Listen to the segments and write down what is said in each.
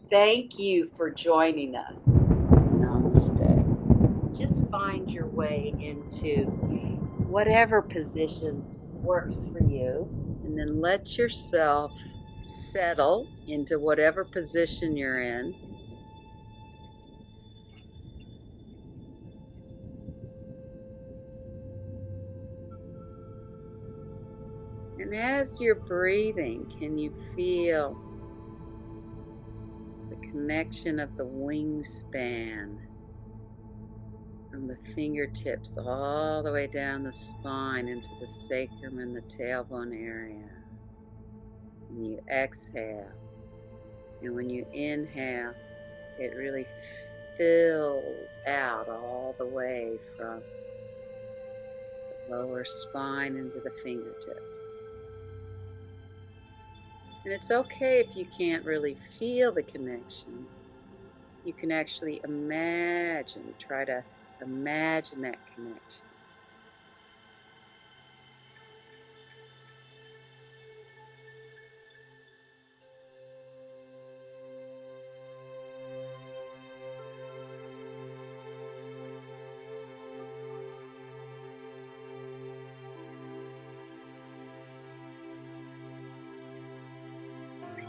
Thank you for joining us. Namaste. Just find your way into whatever position works for you, and then let yourself settle into whatever position you're in. And as you're breathing, can you feel the connection of the wingspan from the fingertips all the way down the spine into the sacrum and the tailbone area? And you exhale. And when you inhale, it really fills out all the way from the lower spine into the fingertips. And it's okay if you can't really feel the connection. You can actually try to imagine that connection.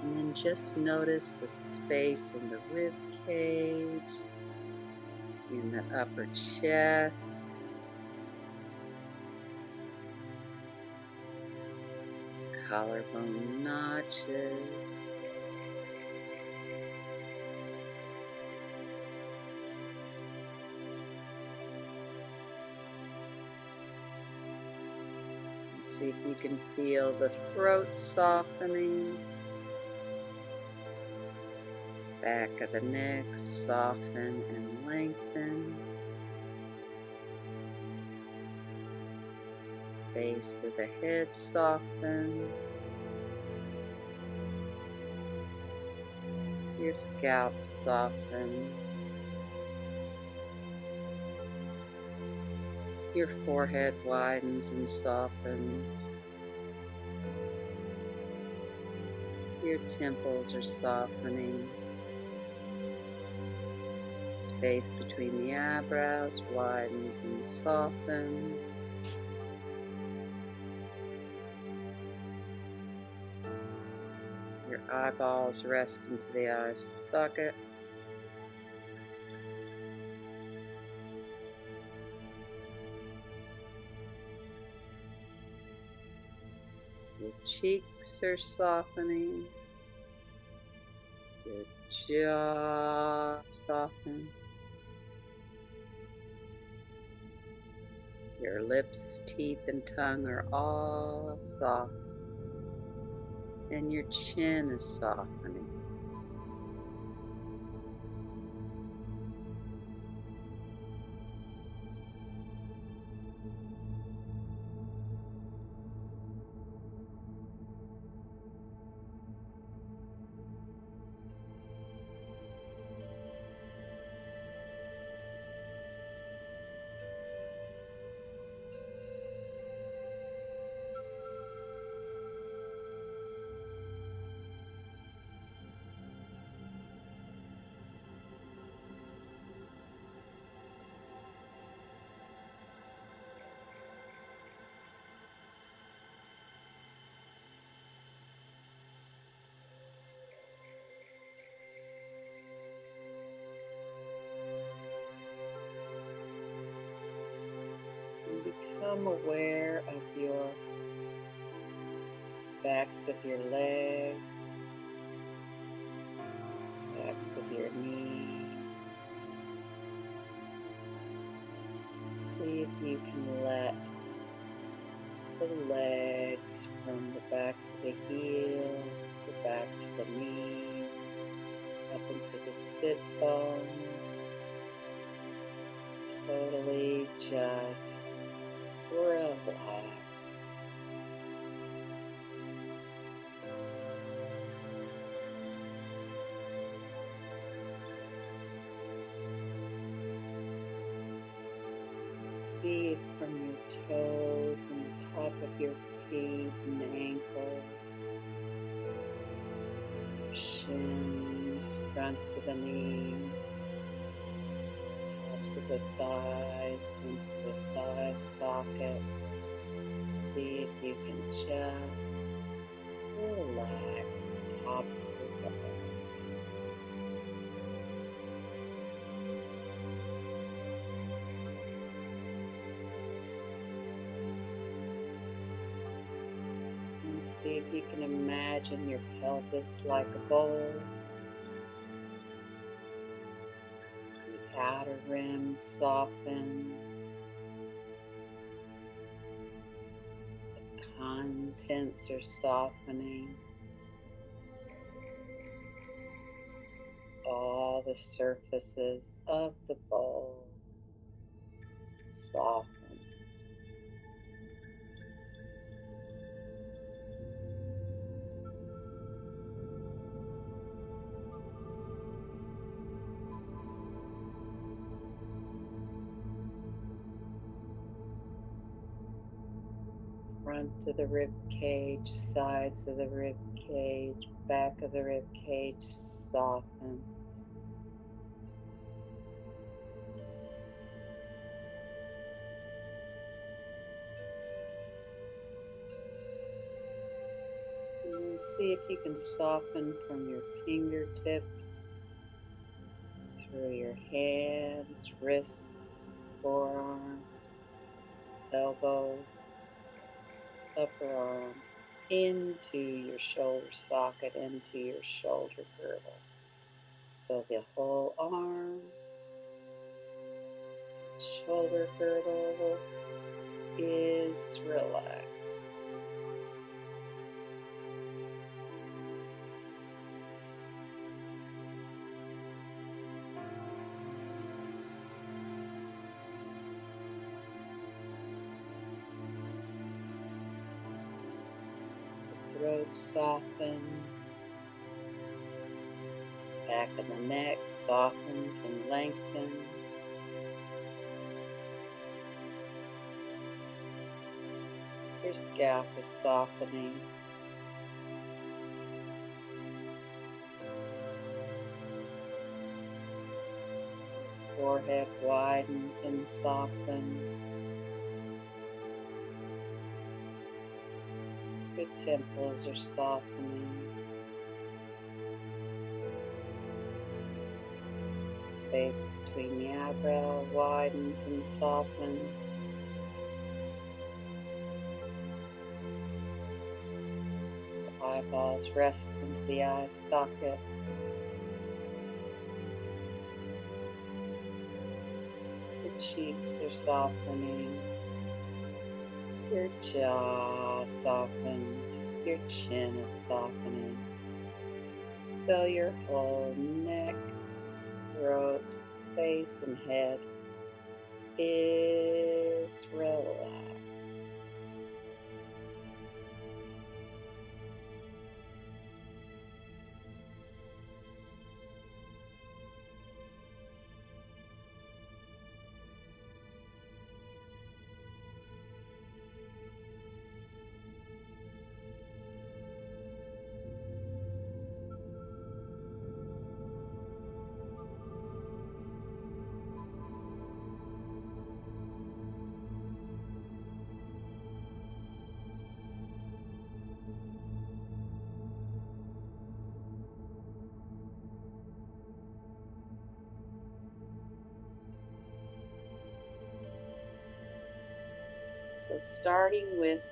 And then just notice the space in the rib cage, in the upper chest, collarbone notches. And see if you can feel the throat softening, back of the neck soften and lengthen, base of the head soften, your scalp soften, your forehead widens and softens, your temples are softening, space between the eyebrows widens and softens. Your eyeballs rest into the eye socket. Your cheeks are softening. Your jaw softens. Your lips, teeth, and tongue are all soft. And your chin is softening. And become aware of your backs of your legs, backs of your knees. See if you can let the legs from the backs of the heels to the backs of the knees, up into the sit bones, totally just relax. See it from your toes and the top of your feet and ankles, shin, arms, fronts of the knees, tops of the thighs into the thigh socket. See if you can just relax the top of your body. And see if you can imagine your pelvis like a bowl. The outer rim soften. The contents are softening. All the surfaces of the bowl soften. Front of the rib cage, sides of the rib cage, back of the rib cage soften. And see if you can soften from your fingertips through your hands, wrists, forearms, elbows, upper arms, into your shoulder socket, into your shoulder girdle. So the whole arm, shoulder girdle is relaxed. Throat softens, back of the neck softens and lengthens. Your scalp is softening. Forehead widens and softens. Your temples are softening. Space between the eyebrow widens and softens. The eyeballs rest into the eye socket. Your cheeks are softening. Your jaw softens. Your chin is softening. So your whole neck, throat, face, and head is relaxed. So starting with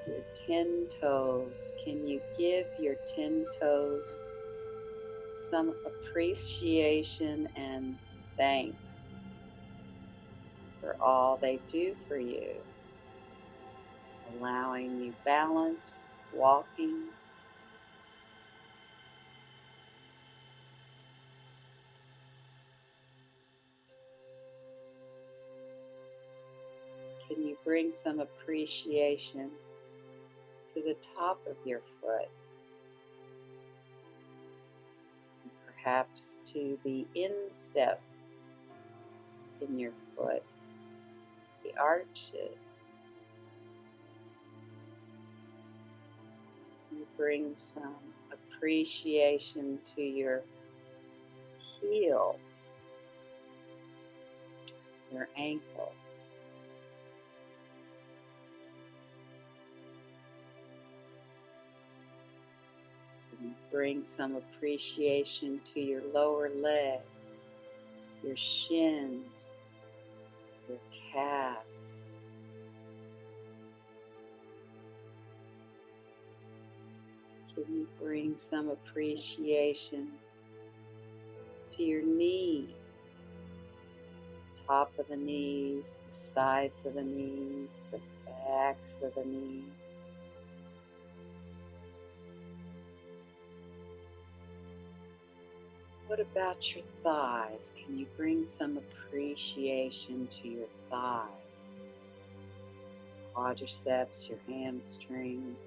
your 10 toes, can you give your 10 toes some appreciation and thanks for all they do for you, allowing you balance, walking, can you bring some appreciation to the top of your foot, perhaps to the instep in your foot, the arches. You bring some appreciation to your heels, your ankles. And bring some appreciation to your lower legs, your shins, your calves. Can you bring some appreciation to your knees, top of the knees, the sides of the knees, the backs of the knees? What about your thighs? Can you bring some appreciation to your thighs? Quadriceps, your hamstrings.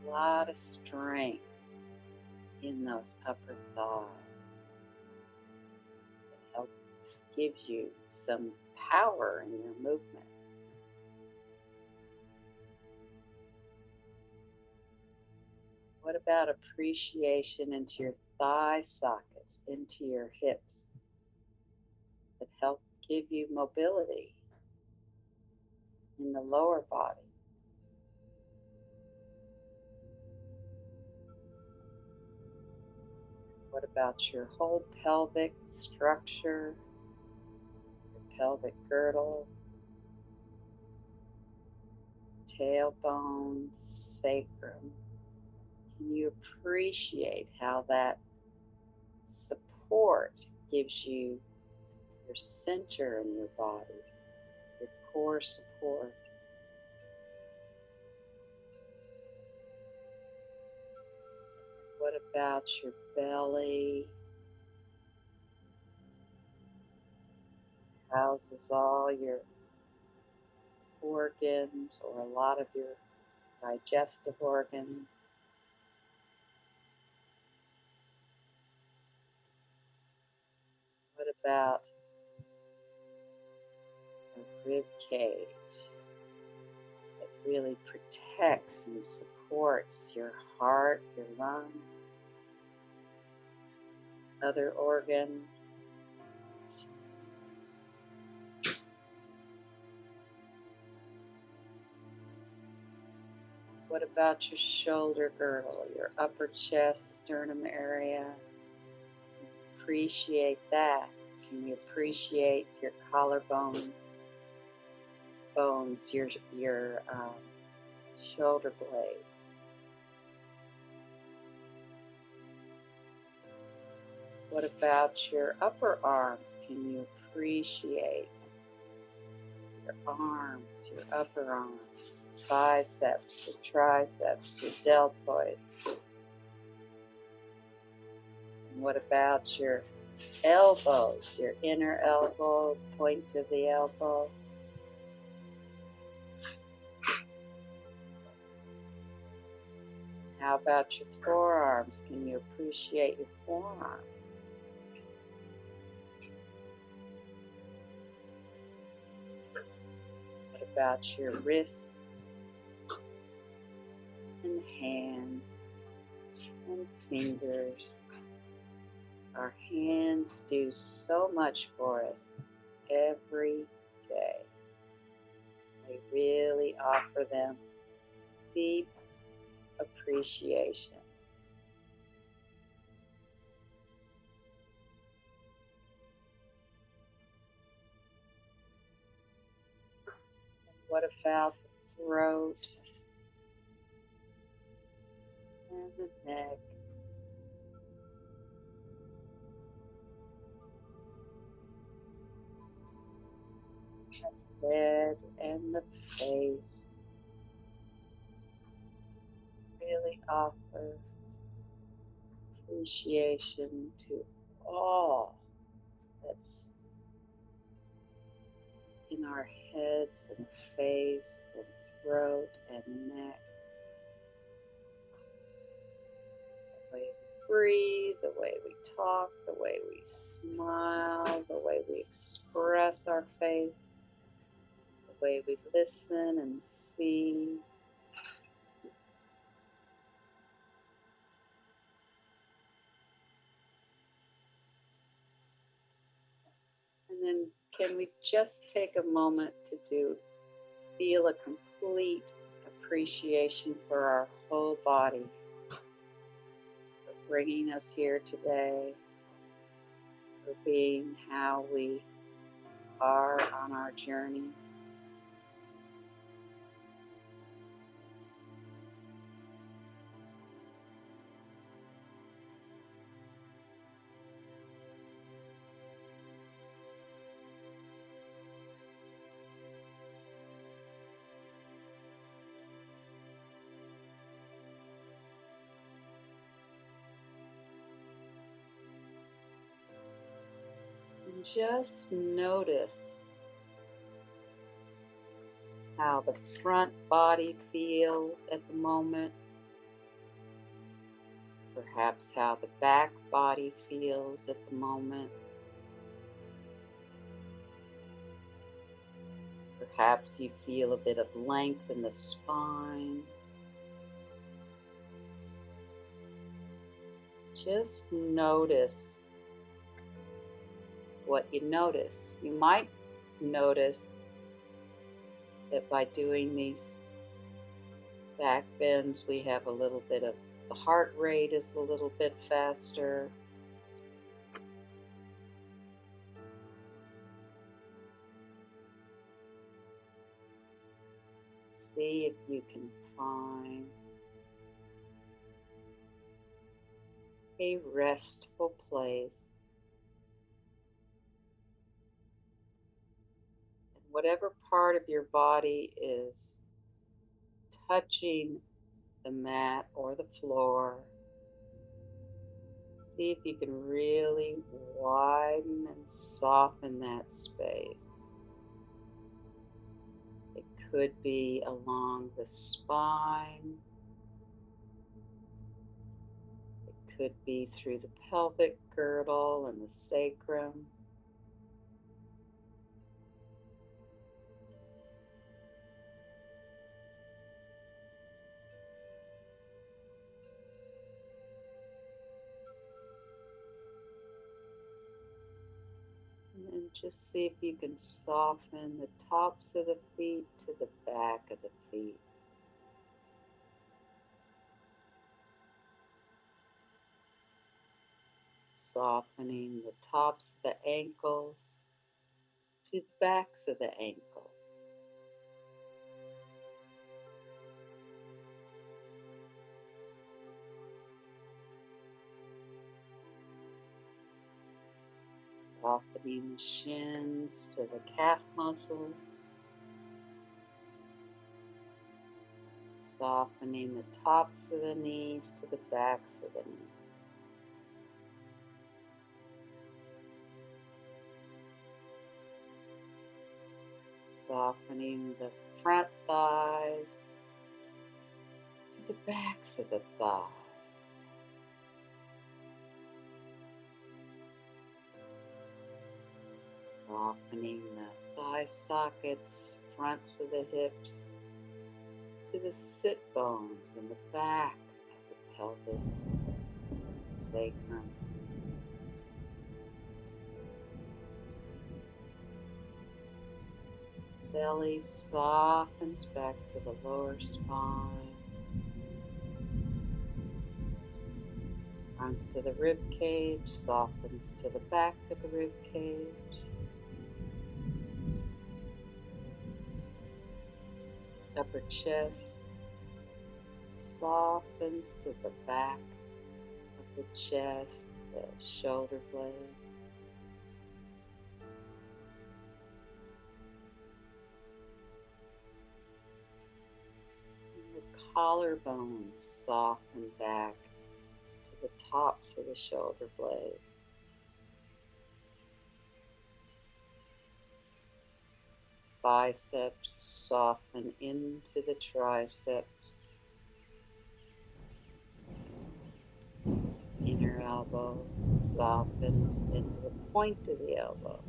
A lot of strength in those upper thighs. It helps, gives you some power in your movement. What about appreciation into your thigh sockets, into your hips that help give you mobility in the lower body? What about your whole pelvic structure, your pelvic girdle, tailbone, sacrum? Can you appreciate how that support gives you your center in your body, your core support? What about your belly? Houses all your organs or a lot of your digestive organs. What about a rib cage that really protects and supports your heart, your lungs, other organs? What about your shoulder girdle, your upper chest, sternum area? Appreciate that. Can you appreciate your collarbone bones, your shoulder blade? What about your upper arms? Can you appreciate your arms, your upper arms, biceps, your triceps, your deltoids? And what about your elbows, your inner elbows, point of the elbow? How about your forearms? Can you appreciate your forearms? What about your wrists and hands and fingers? Our hands do so much for us every day. We really offer them deep appreciation. What about the throat and the neck? The head and the face. Really offer appreciation to all that's in our heads and face and throat and neck. The way we breathe, the way we talk, the way we smile, the way we express our face, the way we listen and see. can we just take a moment to feel a complete appreciation for our whole body, for bringing us here today, for being how we are on our journey. And just notice how the front body feels at the moment, perhaps how the back body feels at the moment. Perhaps you feel a bit of length in the spine. Just notice what you notice. You might notice that by doing these back bends, we have a little bit of the heart rate is a little bit faster. See if you can find a restful place. And whatever part of your body is touching the mat or the floor, see if you can really widen and soften that space. It could be along the spine. It could be through the pelvic girdle and the sacrum. And then just see if you can soften the tops of the feet to the back of the feet. Softening the tops of the ankles to the backs of the ankles. Softening the shins to the calf muscles. Softening the tops of the knees to the backs of the knees. Softening the front thighs to the backs of the thighs. Softening the thigh sockets, fronts of the hips, to the sit bones in the back of the pelvis, sacrum. Belly softens back to the lower spine, front to the rib cage, softens to the back of the rib cage. Upper chest softens to the back of the chest, the shoulder blade. And the collarbones soften back to the tops of the shoulder blade. Biceps soften into the triceps. Inner elbow softens into the point of the elbow.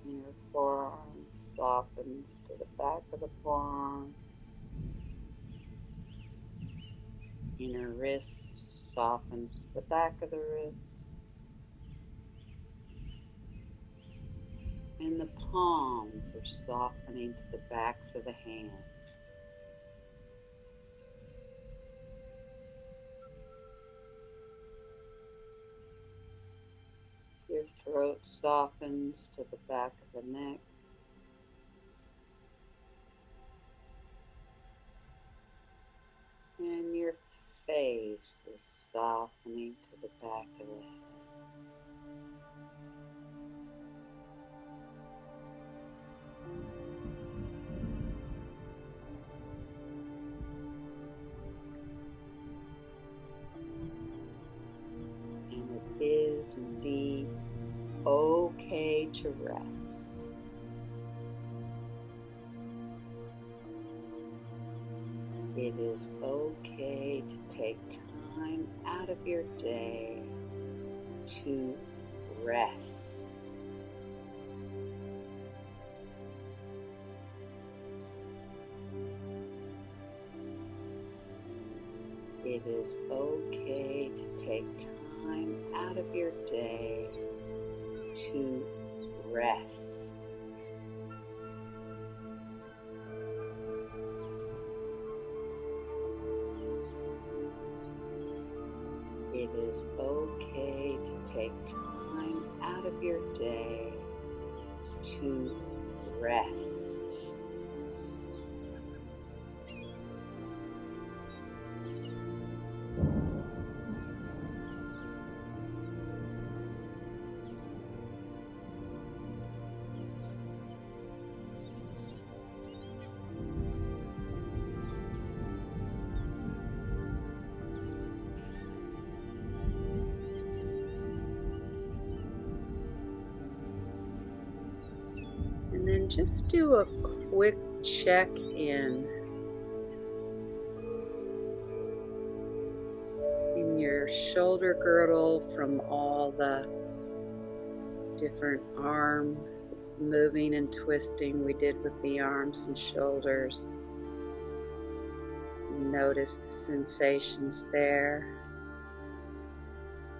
Inner forearm softens to the back of the forearm. Inner wrist softens to the back of the wrist. And the palms are softening to the backs of the hands. Your throat softens to the back of the neck. And your face is softening to the back of the head. And it is indeed okay to rest. It is okay to take time out of your day to rest. It is okay to take time out of your day to rest. It is okay to take time out of your day to rest. And then just do a quick check-in in your shoulder girdle from all the different arm moving and twisting we did with the arms and shoulders. Notice the sensations there.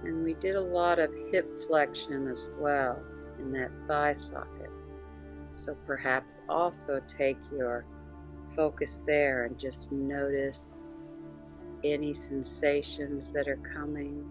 And we did a lot of hip flexion as well in that thigh socket. So perhaps also take your focus there and just notice any sensations that are coming.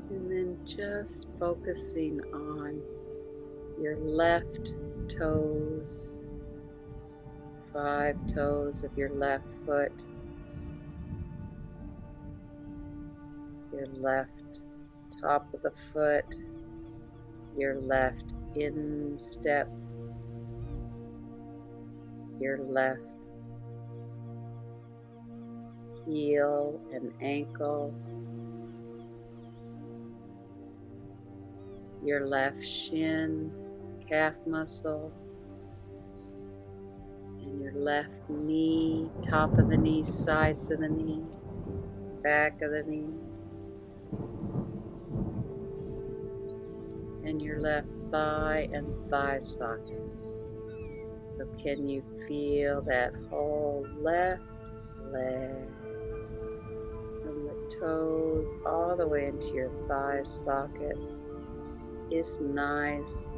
And then just focusing on your left toes, 5 toes of your left foot, your left top of the foot, your left instep, your left heel and ankle, your left shin, calf muscle, and your left knee, top of the knee, sides of the knee, back of the knee, and your left thigh and thigh socket. So can you feel that whole left leg from the toes all the way into your thigh socket is nice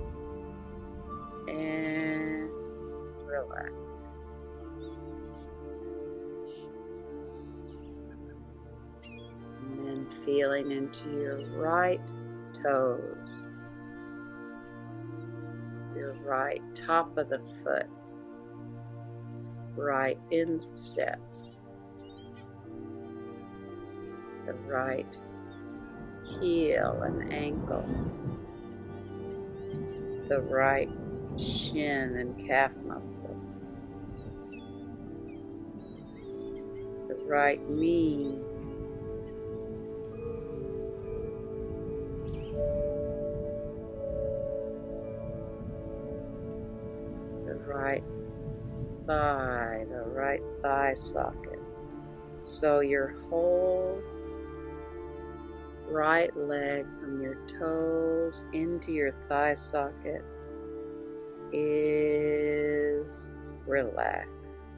and relaxed. And then feeling into your right toes, your right top of the foot, right instep, the right heel and ankle, the right shin and calf muscle, the right knee, the right thigh socket. So your whole right leg from your toes into your thigh socket is relaxed.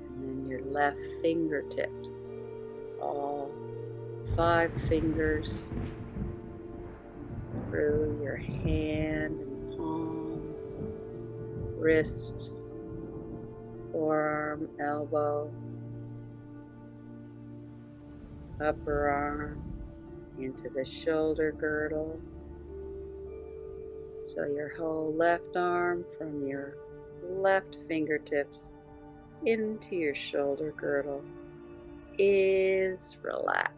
And then your left fingertips, all 5 fingers through your hand and palm, wrist, forearm, elbow, upper arm, into the shoulder girdle. So your whole left arm from your left fingertips into your shoulder girdle is relaxed.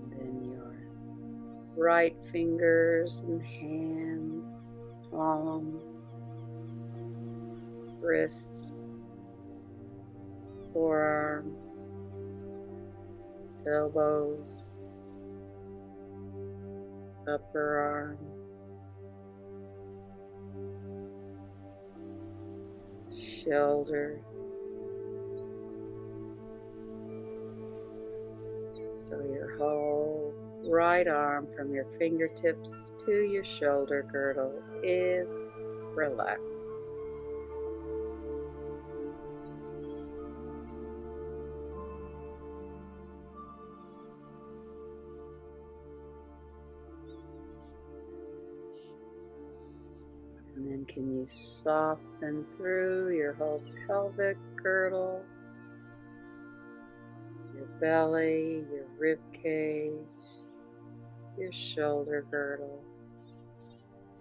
And then your right fingers and hands, palms, wrists, forearms, elbows, upper arms, shoulders. So your whole right arm from your fingertips to your shoulder girdle is relaxed. And then can you soften through your whole pelvic girdle, your belly, your rib cage, your shoulder girdle,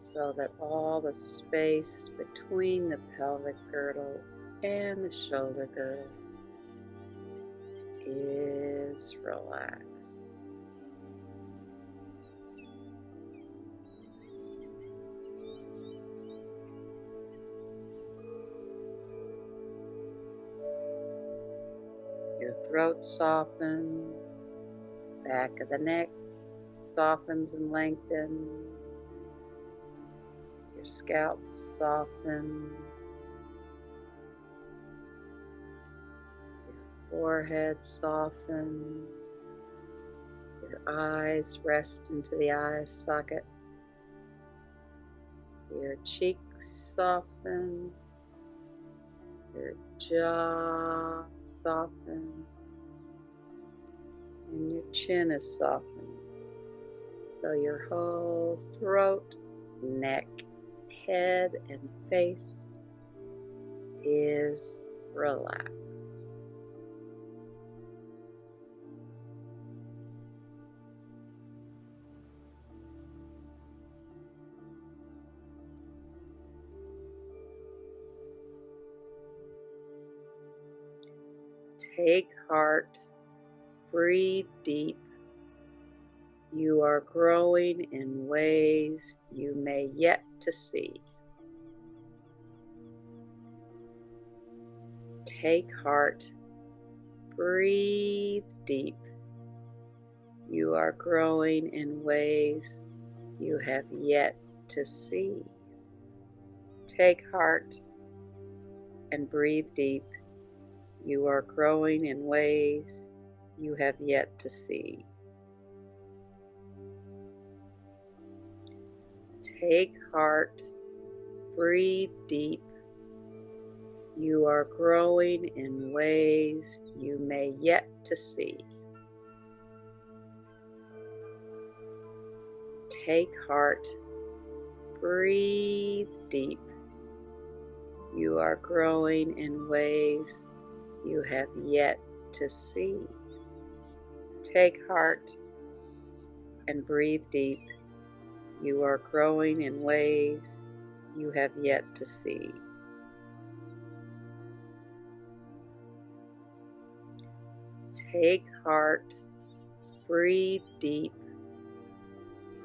so that all the space between the pelvic girdle and the shoulder girdle is relaxed. Your throat softens, back of the neck softens and lengthens, your scalp softens, your forehead softens, your eyes rest into the eye socket, your cheeks soften, your jaw softens, and your chin is softened. So your whole throat, neck, head, and face is relaxed. Take heart, breathe deep. You are growing in ways you may yet to see. Take heart, breathe deep. You are growing in ways you have yet to see. Take heart and breathe deep. You are growing in ways you have yet to see. Take heart, breathe deep. You are growing in ways you may yet to see. Take heart, breathe deep. You are growing in ways you have yet to see. Take heart and breathe deep. You are growing in ways you have yet to see. Take heart, breathe deep.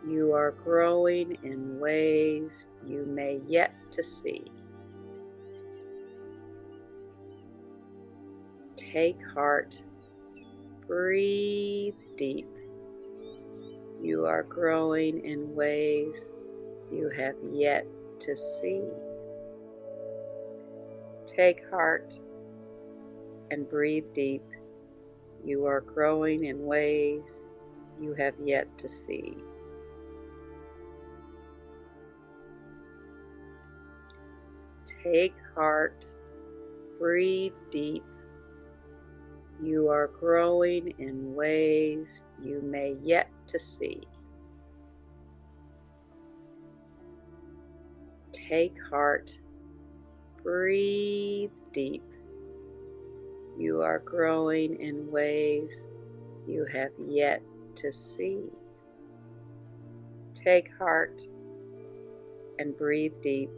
You are growing in ways you may yet to see. Take heart. Breathe deep. You are growing in ways you have yet to see. Take heart and breathe deep. You are growing in ways you have yet to see. Take heart, breathe deep. You are growing in ways you may yet to see. Take heart, breathe deep. You are growing in ways you have yet to see. Take heart and breathe deep.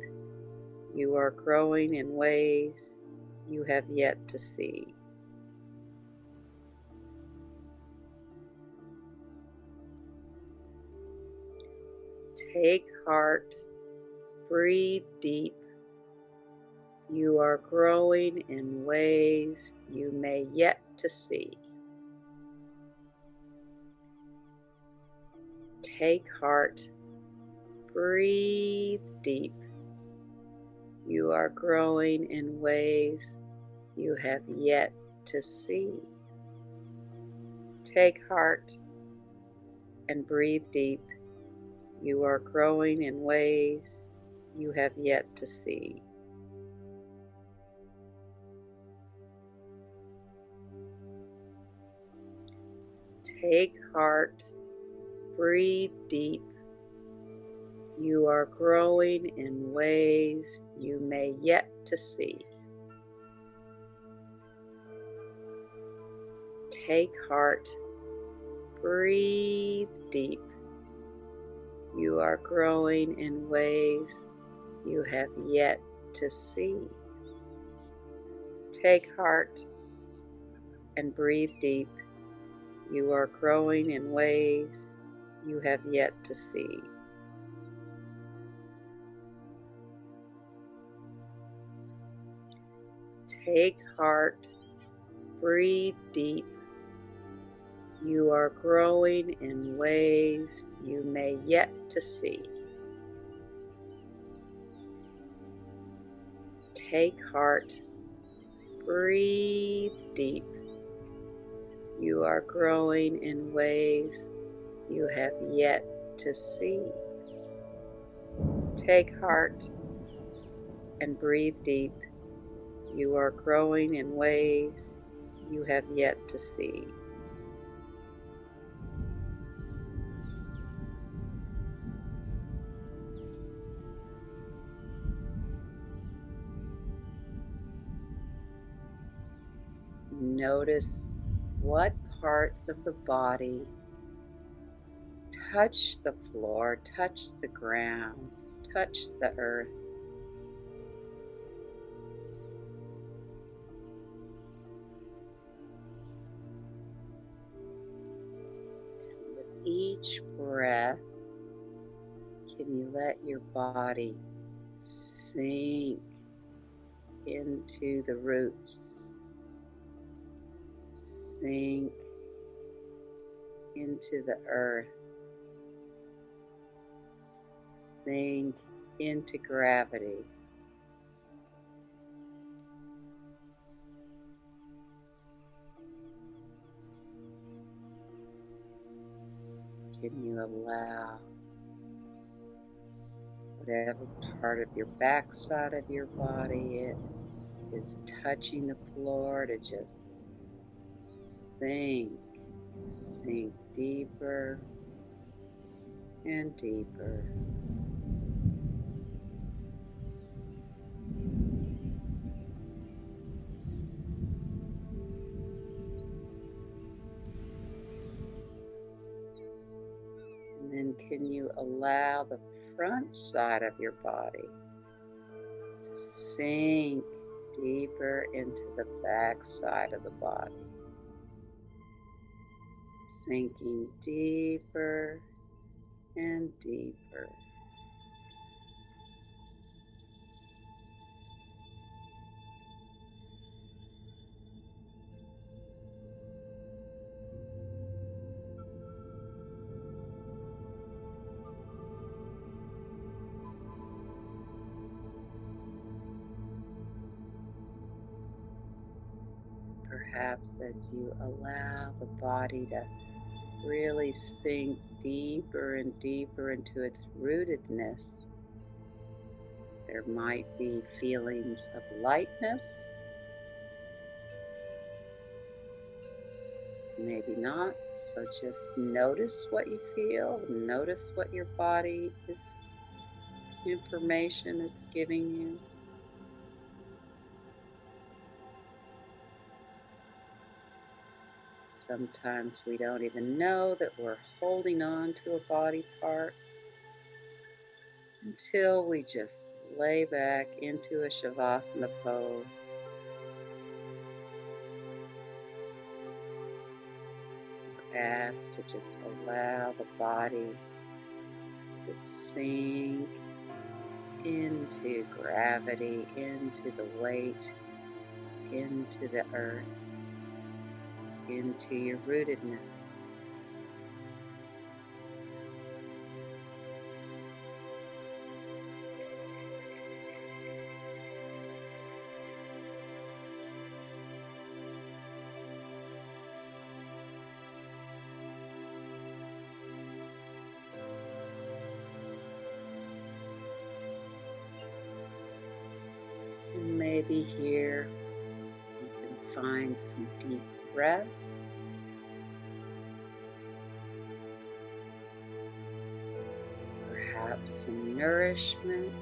You are growing in ways you have yet to see. Take heart, breathe deep. You are growing in ways you may yet to see. Take heart, breathe deep. You are growing in ways you have yet to see. Take heart and breathe deep. You are growing in ways you have yet to see. Take heart, breathe deep. You are growing in ways you may yet to see. Take heart, breathe deep. You are growing in ways you have yet to see. Take heart and breathe deep. You are growing in ways you have yet to see. Take heart, breathe deep. You are growing in ways you may yet to see. Take heart, breathe deep. You are growing in ways you have yet to see. Take heart and breathe deep. You are growing in ways you have yet to see. Notice what parts of the body touch the floor, touch the ground, touch the earth. With each breath, can you let your body sink into the roots, sink into the earth, sink into gravity. Can you allow whatever part of your backside of your body is touching the floor to just sink deeper and deeper. And then can you allow the front side of your body to sink deeper into the back side of the body, sinking deeper and deeper. perhaps as you allow the body to really sink deeper and deeper into its rootedness, there might be feelings of lightness, maybe not. So just notice what you feel, notice what your body is, information it's giving you. Sometimes we don't even know that we're holding on to a body part until we just lay back into a Savasana pose. We're asked to just allow the body to sink into gravity, into the weight, into the earth, into your rootedness. And maybe here you can find some deep rest, perhaps some nourishment,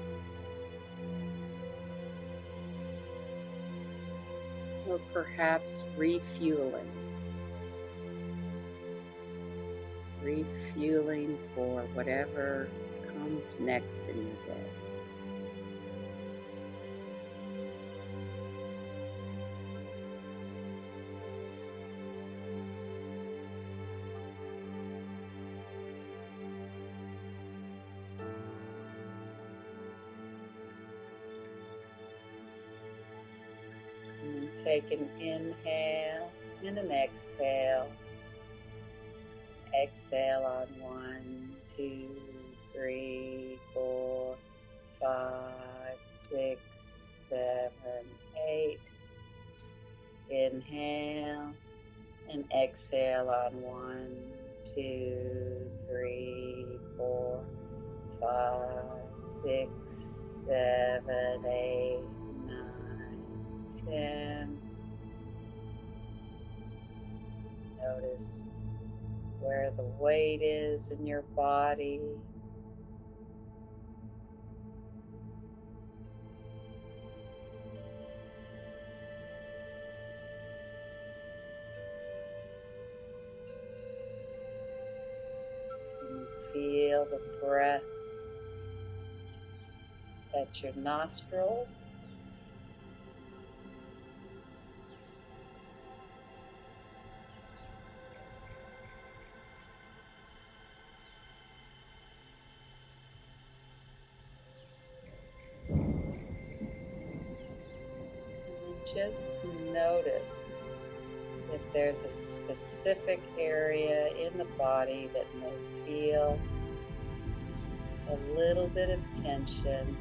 or perhaps refueling for whatever comes next in your day. And take an inhale and an exhale. Exhale on 1, 2, 3, 4, 5, 6, 7, 8. Inhale and exhale on 1, 2, 3, 4, 5, 6, 7, 8, 9, 10. Notice where the weight is in your body. And you feel the breath at your nostrils. And just notice if there's a specific area in the body that may feel a little bit of tension.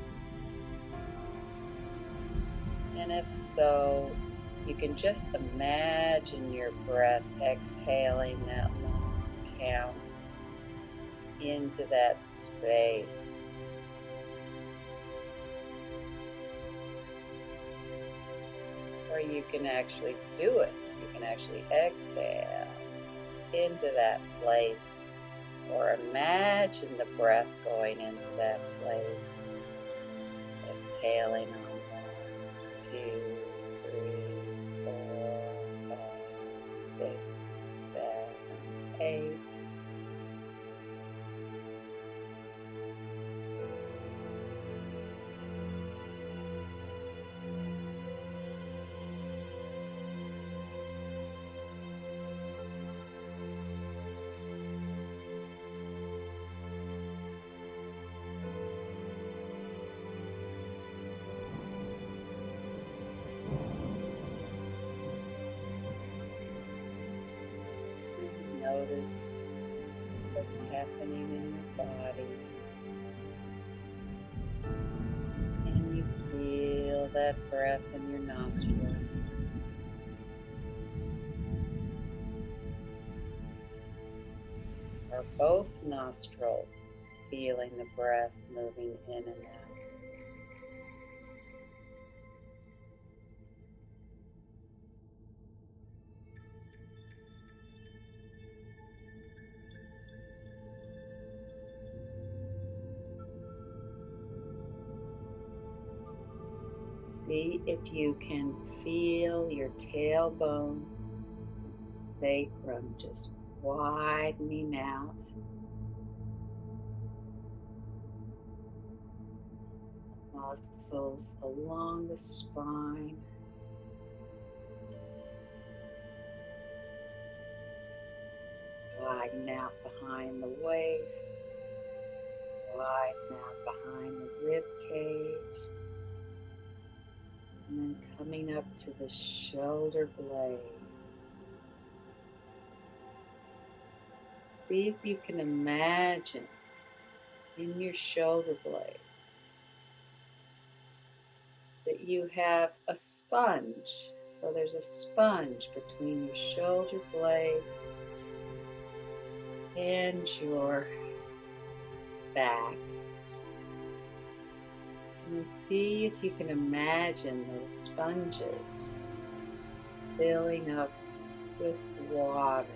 And if so, you can just imagine your breath exhaling that long count into that space. Or you can actually do it. You can actually exhale into that place, or imagine the breath going into that place. Exhaling on 1, 2, 3, 4, 5, 6, 7, 8. Notice what's happening in your body, and you feel that breath in your nostrils. are both nostrils feeling the breath moving in and out. See if you can feel your tailbone, sacrum just widening out. Muscles along the spine, widen out behind the waist, widen out behind the rib cage, and then coming up to the shoulder blade. See if you can imagine in your shoulder blade that you have a sponge. So there's a sponge between your shoulder blade and your back. And then see if you can imagine those sponges filling up with water,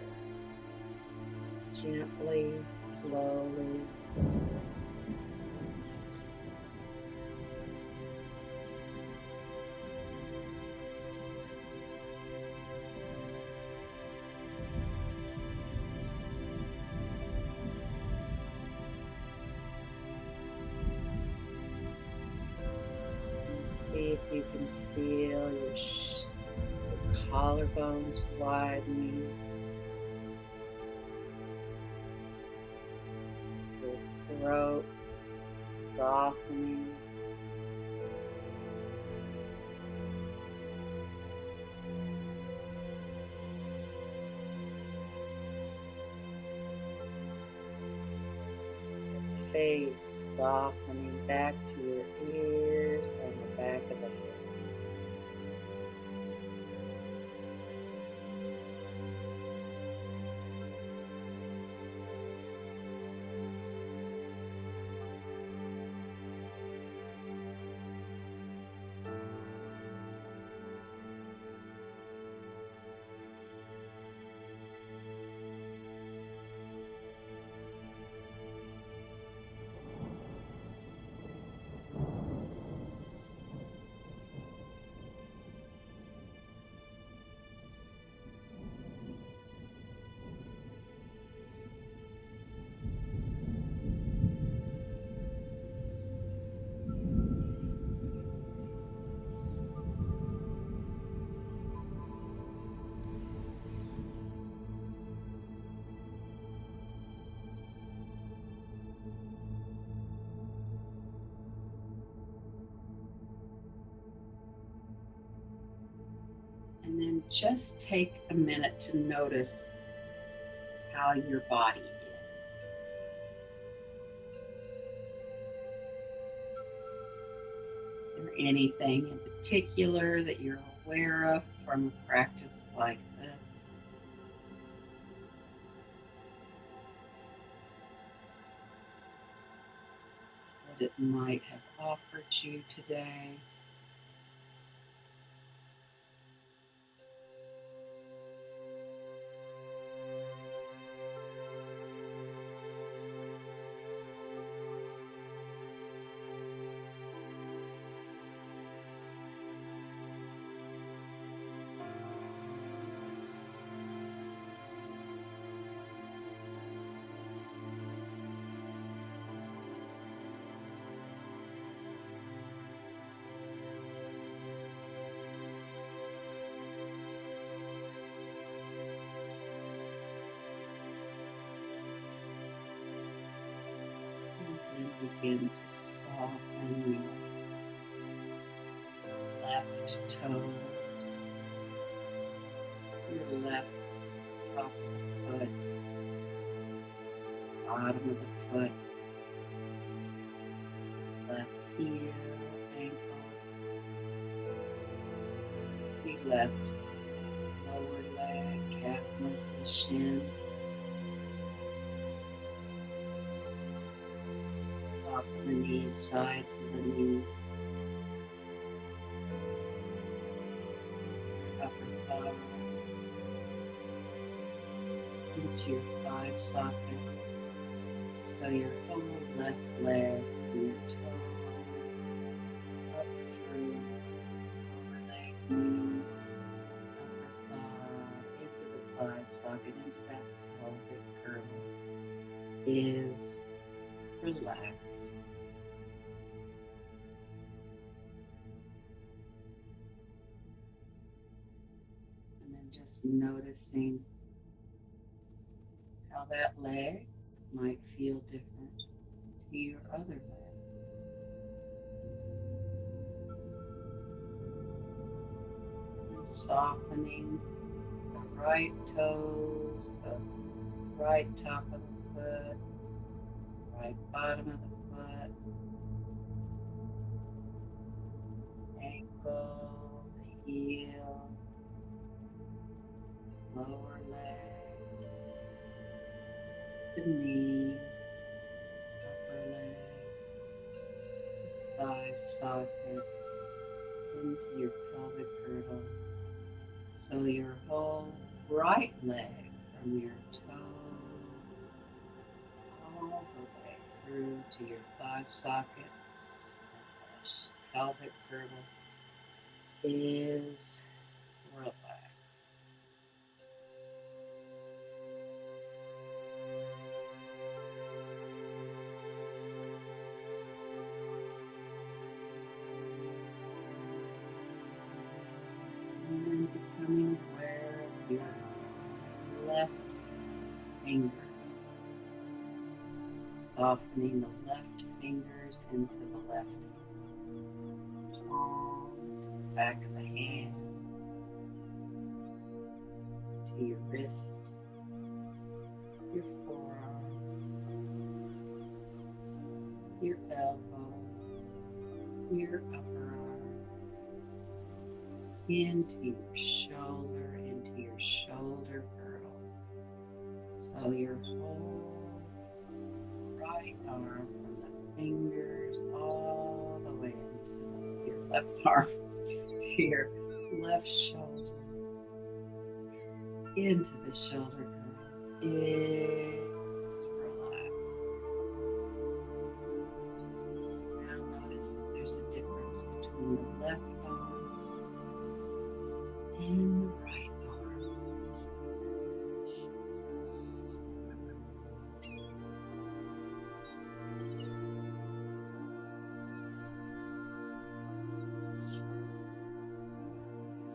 gently, slowly. See if you can feel your collarbones widening, your throat softening. Your face softening back to your ears and the back of the head. And then just take a minute to notice how your body is. Is there anything in particular that you're aware of from a practice like this? That it might have offered you today? And begin to soften your left toes, your left top of the foot, bottom of the foot, left heel, ankle, the left lower leg, calf muscle, shin, Soften the knees, sides of the knee, upper thigh, into your thigh socket. So your whole left leg from your toes up through lower leg, knee, upper thigh, into the thigh socket, into that pelvic girdle is relaxed. And then just noticing how that leg might feel different to your other leg. And softening the right toes, the right top of the foot, right bottom of the foot, ankle, the heel, lower leg, the knee, upper leg, thigh socket, into your pelvic girdle. So your whole right leg from your toes all the way through to your thigh sockets and the pelvic girdle is relaxed. And then becoming aware of your left fingers, softening the left fingers into the left palm, to the back of the hand, to your wrist, your forearm, your elbow, your upper arm, into your shoulder girdle. So your whole right arm from the fingers all the way into your left arm to your left shoulder, into the shoulder girdle is relaxed. Now notice that there's a difference between the left arm and the right arm.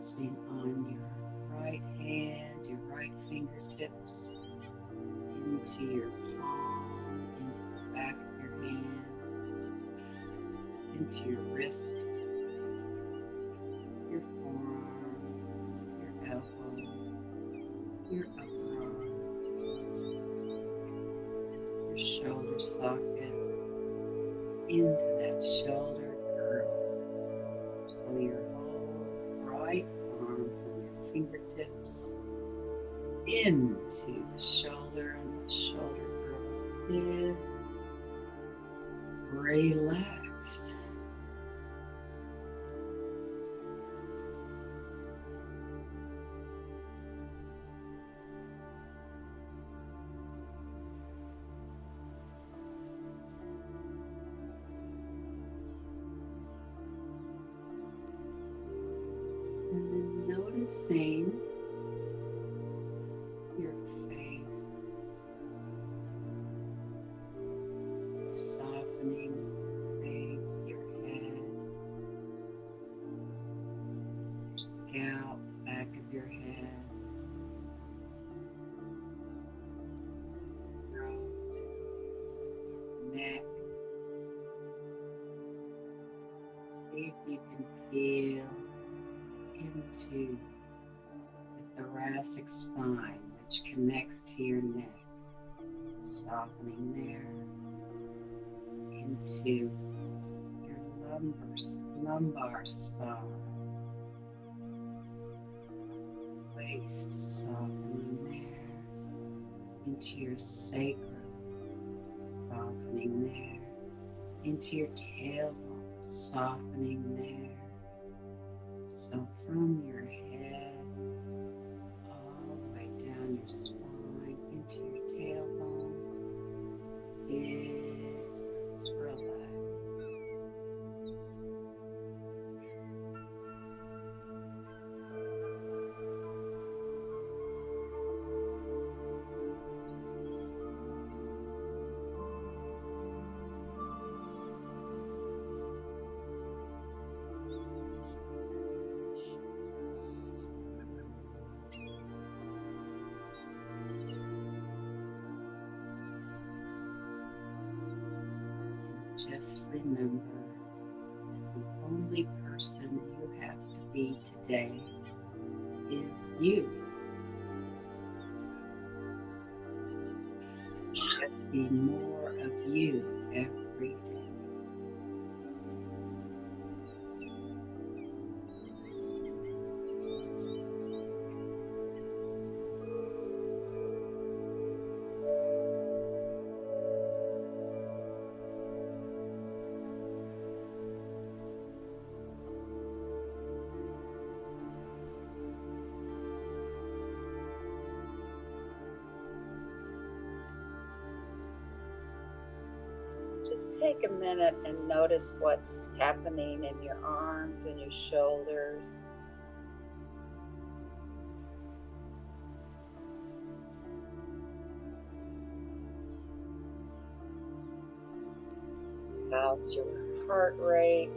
Focusing on your right hand, your right fingertips, into your palm, into the back of your hand, into your wrist, your forearm, your elbow, your upper arm, your shoulder socket, into that shoulder girdle. So your whole right arm from your fingertips into the shoulder, and the shoulder girdle is relaxed. And then noticing your face, softening your face, your head, your scalp, back of your head, throat, neck. See if you can feel into the thoracic spine, which connects to your neck, softening there, into your lumbar spine, waist, softening there, into your sacrum, softening there, into your tailbone, softening there. So from your head all the way down your spine into your tailbone is relaxed. Just remember that the only person you have to be today is you. So just be more of you every day. Just take a minute and notice what's happening in your arms and your shoulders. How's your heart rate?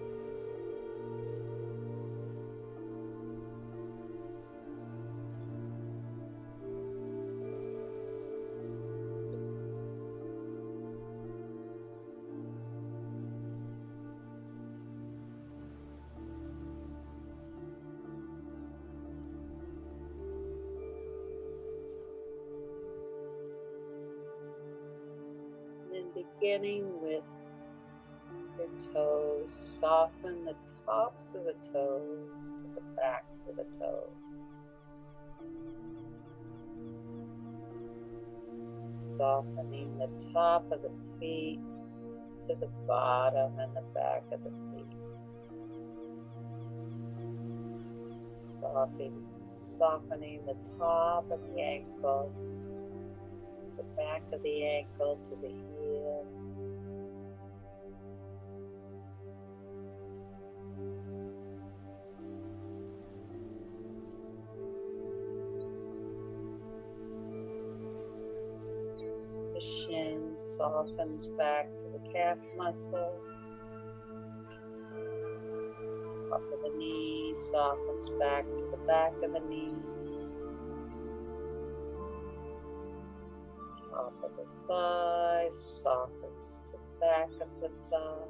And then beginning with your toes, soften the tops of the toes to the backs of the toes. Softening the top of the feet to the bottom and the back of the feet. Softening the top of the ankle to the back of the ankle to the heel. The shin softens back to the calf muscle. Top of the knee softens back to the back of the knee. Top of the thigh softens to the back of the thigh.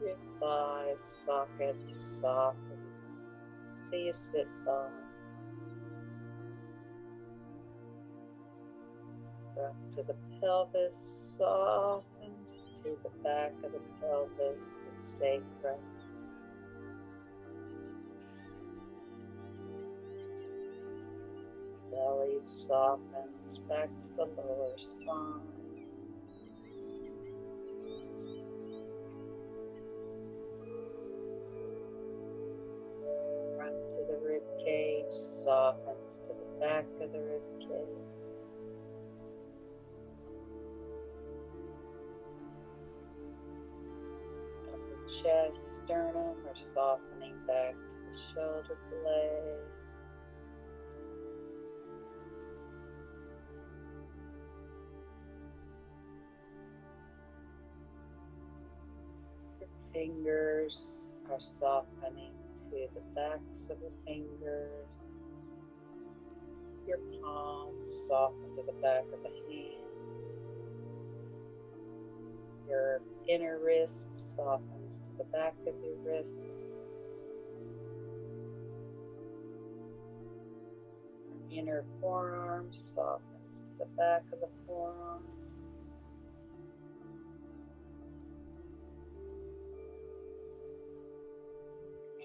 Your thigh socket softens to your sit bones. Front to the pelvis softens to the back of the pelvis, the sacrum. Belly softens back to the lower spine. Front to the rib cage softens to the back of the rib cage. Upper chest, sternum are softening back to the shoulder blades. Fingers are softening to the backs of the fingers. Your palms soften to the back of the hand. Your inner wrist softens to the back of your wrist. Your inner forearm softens to the back of the forearm.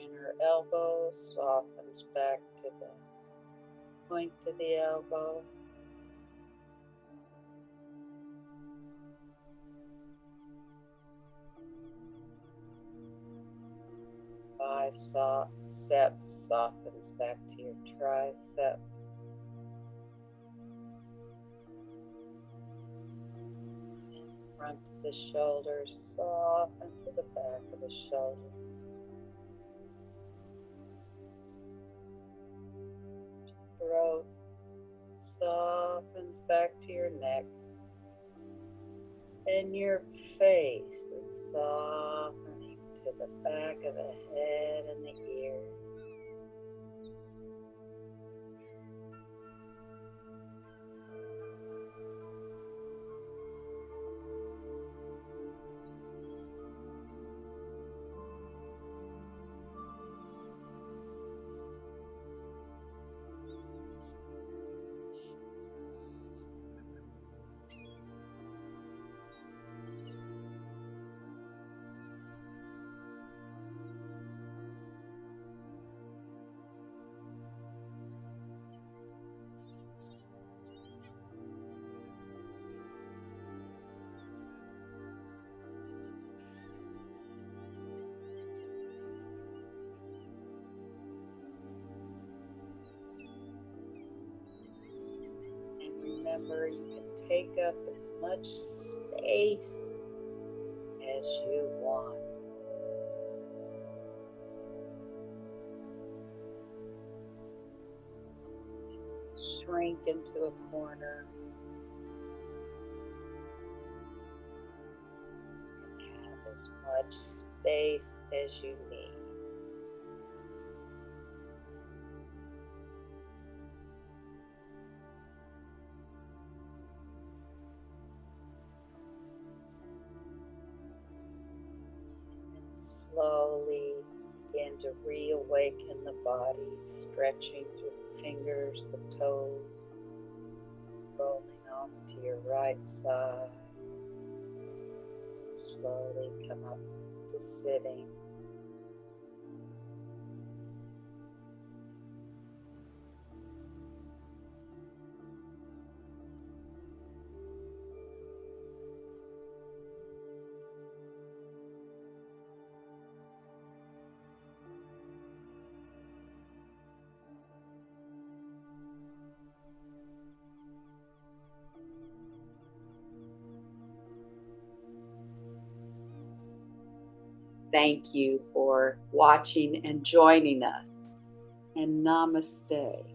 Inner elbow softens back to the point of the elbow. tricep softens back to your tricep. Front of the shoulders, soften to the back of the shoulders. Throat softens back to your neck. And your face is softening to the back of the head and the ears. Remember, you can take up as much space as you want. Shrink into a corner. And have as much space as you need. Slowly begin to reawaken the body, stretching through the fingers, the toes, rolling off to your right side. Slowly come up to sitting. Thank you for watching and joining us, and namaste.